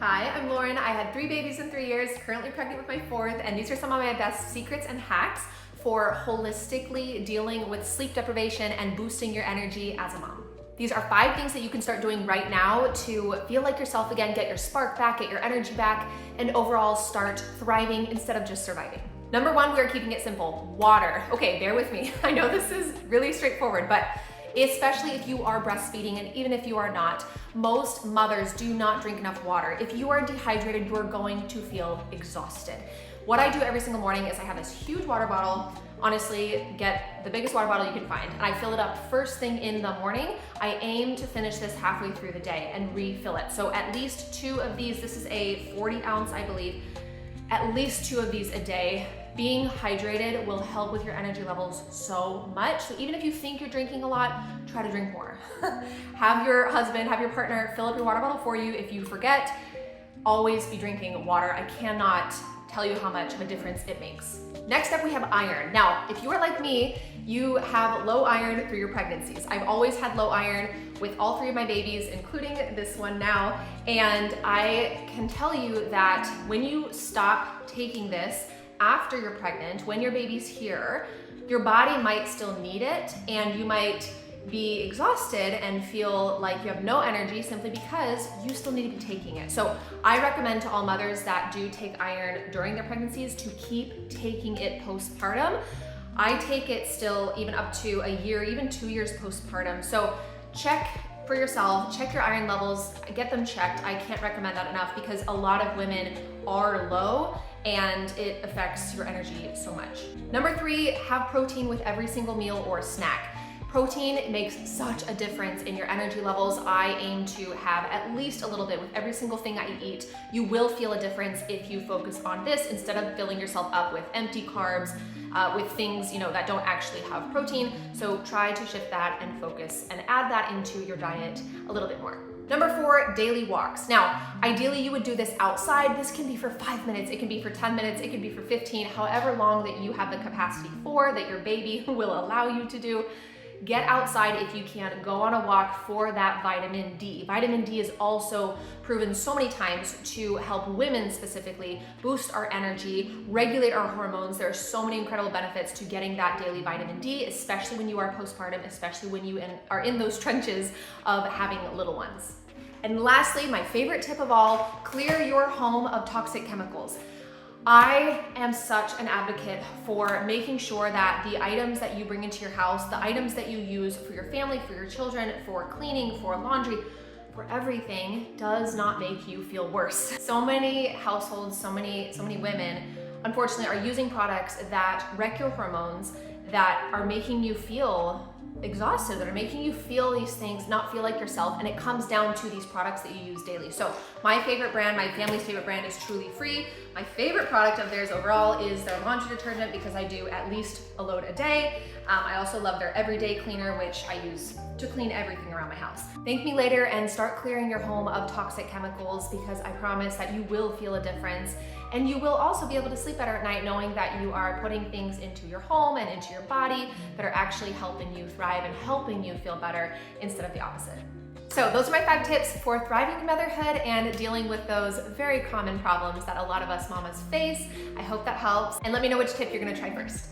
Hi, I'm Lauren. I had 3 babies in 3 years, currently pregnant with my 4th, and these are some of my best secrets and hacks for holistically dealing with sleep deprivation and boosting your energy as a mom. These are 5 things that you can start doing right now to feel like yourself again, get your spark back, get your energy back, and overall start thriving instead of just surviving. Number 1, we are keeping it simple. Water. Okay, bear with me. I know this is really straightforward, but especially if you are breastfeeding, and even if you are not, most mothers do not drink enough water. If you are dehydrated, you are going to feel exhausted. What I do every single morning is I have this huge water bottle. Honestly, get the biggest water bottle you can find, and I fill it up first thing in the morning. I aim to finish this halfway through the day and refill it. So at least 2 of these, this is a 40 ounce, I believe, at least 2 of these a day. Being hydrated will help with your energy levels so much. So even if you think you're drinking a lot, try to drink more. Have your husband, have your partner fill up your water bottle for you. If you forget, always be drinking water. I cannot tell you how much of a difference it makes. Next up, we have iron. Now, if you are like me, you have low iron through your pregnancies. I've always had low iron with all 3 of my babies, including this one now. And I can tell you that when you stop taking this after you're pregnant, when your baby's here, your body might still need it, and you might be exhausted and feel like you have no energy simply because you still need to be taking it. So I recommend to all mothers that do take iron during their pregnancies to keep taking it postpartum. I take it still even up to a year, even 2 years postpartum. So check for yourself, check your iron levels, get them checked. I can't recommend that enough because a lot of women are low and it affects your energy so much. Number 3, have protein with every single meal or snack. Protein makes such a difference in your energy levels. I aim to have at least a little bit with every single thing I eat. You will feel a difference if you focus on this instead of filling yourself up with empty carbs, with things that don't actually have protein. So try to shift that and focus and add that into your diet a little bit more. Number 4, daily walks. Now, ideally you would do this outside. This can be for 5 minutes, it can be for 10 minutes, it can be for 15, however long that you have the capacity for, that your baby will allow you to do. Get outside if you can, go on a walk for that vitamin D. Vitamin D is also proven so many times to help women specifically boost our energy, regulate our hormones. There are so many incredible benefits to getting that daily vitamin D, especially when you are postpartum, especially when you are in those trenches of having little ones. And lastly, my favorite tip of all, clear your home of toxic chemicals. I am such an advocate for making sure that the items that you bring into your house, the items that you use for your family, for your children, for cleaning, for laundry, for everything, does not make you feel worse. So many households, so many women, unfortunately, are using products that wreck your hormones, that are making you feel exhausted, that are making you feel these things, not feel like yourself, and it comes down to these products that you use daily. So my favorite brand, my family's favorite brand is Truly Free. My favorite product of theirs overall is their laundry detergent because I do at least a load a day. I also love their everyday cleaner, which I use to clean everything around my house. Thank me later and start clearing your home of toxic chemicals because I promise that you will feel a difference. And you will also be able to sleep better at night knowing that you are putting things into your home and into your body that are actually helping you thrive and helping you feel better instead of the opposite. So those are my 5 tips for thriving in motherhood and dealing with those very common problems that a lot of us mamas face. I hope that helps, and let me know which tip you're gonna try first.